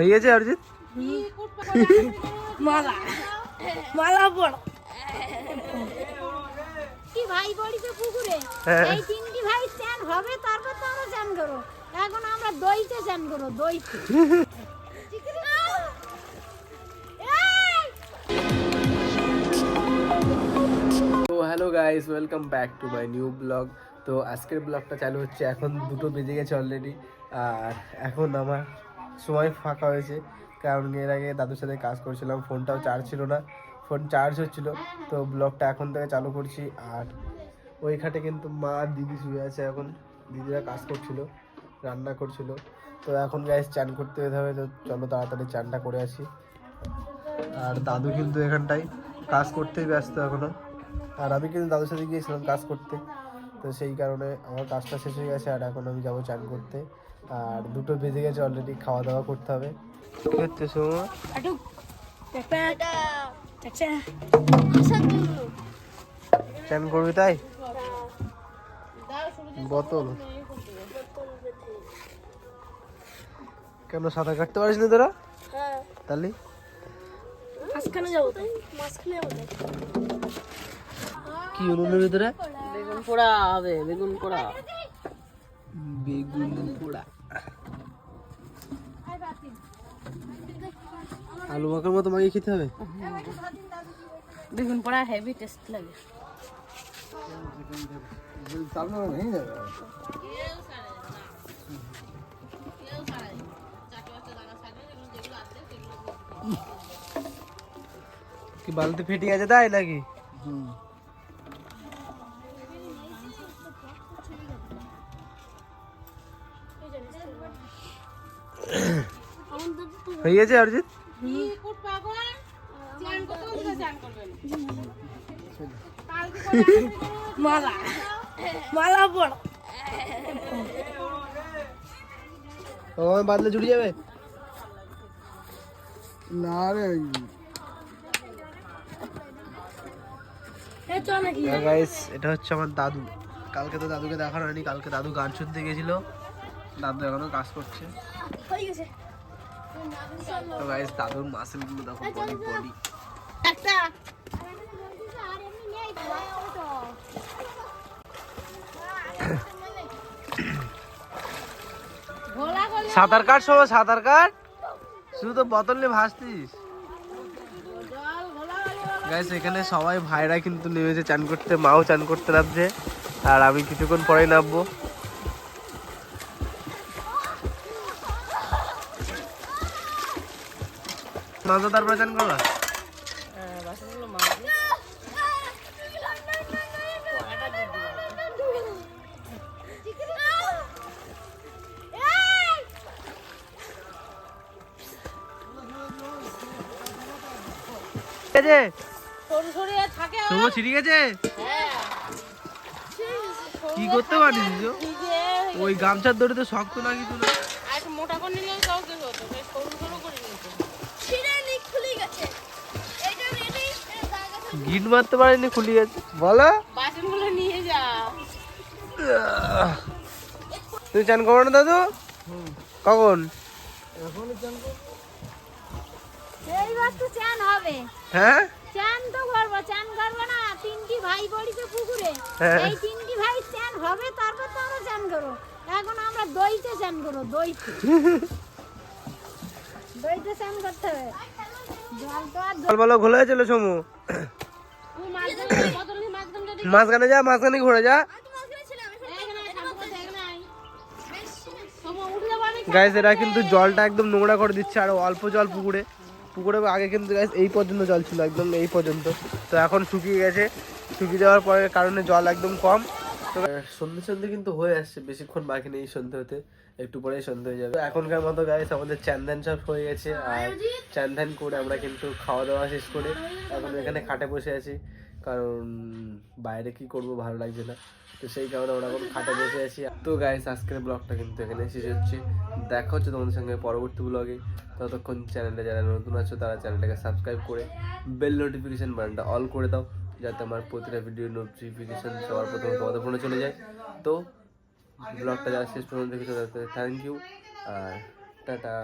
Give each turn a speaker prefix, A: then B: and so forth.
A: হয়ে গেছে অরিজিৎ
B: মালা মালা পড় কি ভাই বলিছে পুকুরে এই তিনটি ভাই চান হবে তারপর তো আমরা চান করব এখন আমরা দইতে চান করব দইতে
A: তো hello guys welcome back to my new blog. তো আজকের ব্লগটা চালু হচ্ছে, এখন 2টো বেজে গেছে অলরেডি। আর এখন আমার সময় ফাঁকা হয়েছে, কারণ এর আগে দাদুর সাথে কাজ করছিলাম, ফোনটাও চার্জ ছিল না, ফোন চার্জ হচ্ছিল। তো ব্লগটা এখন থেকে চালু করছি। আর ওই খাটে কিন্তু মা আর দিদি শুয়ে আছে, এখন দিদিরা কাজ করছিল, রান্না করছিল। তো এখন গাইস চান করতে যেতে হবে, তো চলো তাড়াতাড়ি চানটা করে আসি। আর দাদু কিন্তু এখানটায় কাজ করতেই ব্যস্ত এখনো। আর আমি কিন্তু দাদুর সাথে গিয়েছিলাম কাজ করতে, তো সেই কারণে আমার কাজটা শেষ হয়ে গেছে। আর এখন আমি যাবো চান করতে, আর 2টো বেজে গেছে অলরেডি, খাওয়া দাওয়া করতে হবে। কি হচ্ছে সোমা? চান করবি তাই? বোতল কেন সাঁতার কাটতে পারিস না তোরা? তাহলে কি উনুনের ভিতরে
C: বেগুন পোড়া হবে, বেগুন পোড়া।
A: বেগুন পোড়া, আলু মাখার মতো মাখিয়ে খেতে হবে।
C: বেগুন পোড়া হেভি টেস্ট লাগে।
A: কি বালতি ফেটে গেছে তাই নাকি? হয়ে গেছে অরিজিৎ?
B: মালা মালা পড়
A: ও বাদলে জুড়ে যাবে না রে। গাইস এটা হচ্ছে আমার দাদু। কালকে তো দাদুকে দেখানো হয়নি, কালকে দাদু গান শুনতে গেছিল, দাদু এখনো কাজ করছে। তো গাইস দাদুর মাসেল গুলো দেখো, বডি বডি
B: একটা
A: সাঁতার কাট, সময় সাঁতার কাট, শুধু তো বোতল নিয়ে ভাসতিস। গাইস এখানে সবাই ভাইরা কিন্তু নেমেছে চান করতে, মাও চান করতে নামছে, আর আমি কিছুক্ষণ পরেই নামবো। মাঝে তারপরে চান করবা? কি করতে পারিস? ওই গামছার দড়ি তো শক্ত না কিছু না,
C: মোটা করে নিলে সহজ হতো, সরু সরু করে নিতে।
A: গিট মারতে পারিনি, খুলে গেছে। বলো
C: বাসনগুলো নিয়ে যা।
A: তুই চান করো না দাদু? কখন?
B: এইবার তো চান হবে।
A: হ্যাঁ
B: চান তো করবো, চান করবো না, তিনটি ভাই বলিছে পুকুরে এই তিনটি ভাই চান হবে তারপর তো আমরা চান করবো। এখন আমরা দইতে চান করবো, দইতে দইতে চান করতে হবে। জল তো আর
A: জল বলো ঘোলা চলে সমু, মাঝখানে যা, মাঝখানে ঘুরে যা। গাইস এরা কিন্তু জলটা একদম নোংরা করে দিচ্ছে, আর অল্প জল পুকুরে। পুকুরে আগে কিন্তু গাইস এই পর্যন্ত জল ছিল, একদম এই পর্যন্ত, তো এখন শুকিয়ে গেছে। শুকিয়ে যাওয়ার পরে কারণে জল একদম কম। তো সন্ধ্যে সন্ধ্যে কিন্তু হয়ে আসছে, বেশিক্ষণ বাকি নেই সন্ধ্যে হতে, একটু পরেই সন্ধ্যে হয়ে যাবে। এখনকার মতো গাইস আমাদের চান ধান সব হয়ে গেছে, আর চান ধান করে আমরা কিন্তু খাওয়া দাওয়া শেষ করে এখন এখানে খাটে বসে আছি, কারণ বাইরে কি করব ভালো লাগছে না, তো সেই কারণে আমরা এখন খাটে বসে আছি। তো গাইস আজকের ব্লগটা কিন্তু এখানে শেষ হচ্ছে, দেখা হচ্ছে তোমাদের সঙ্গে পরবর্তী ব্লগে। ততক্ষণ চ্যানেলটা যারা নতুন আছো তারা চ্যানেলটাকে সাবস্ক্রাইব করে বেল নোটিফিকেশন বাটনটা অল করে দাও, যাতে আমার প্রতিটা ভিডিও নোটিফিকেশন সবার প্রথমে তোমাদের ফোনে চলে যায়। তো ব্লগটা যারা শেষ পর্যন্ত দেখেছো তাদের থ্যাংক ইউ, আর টাটা।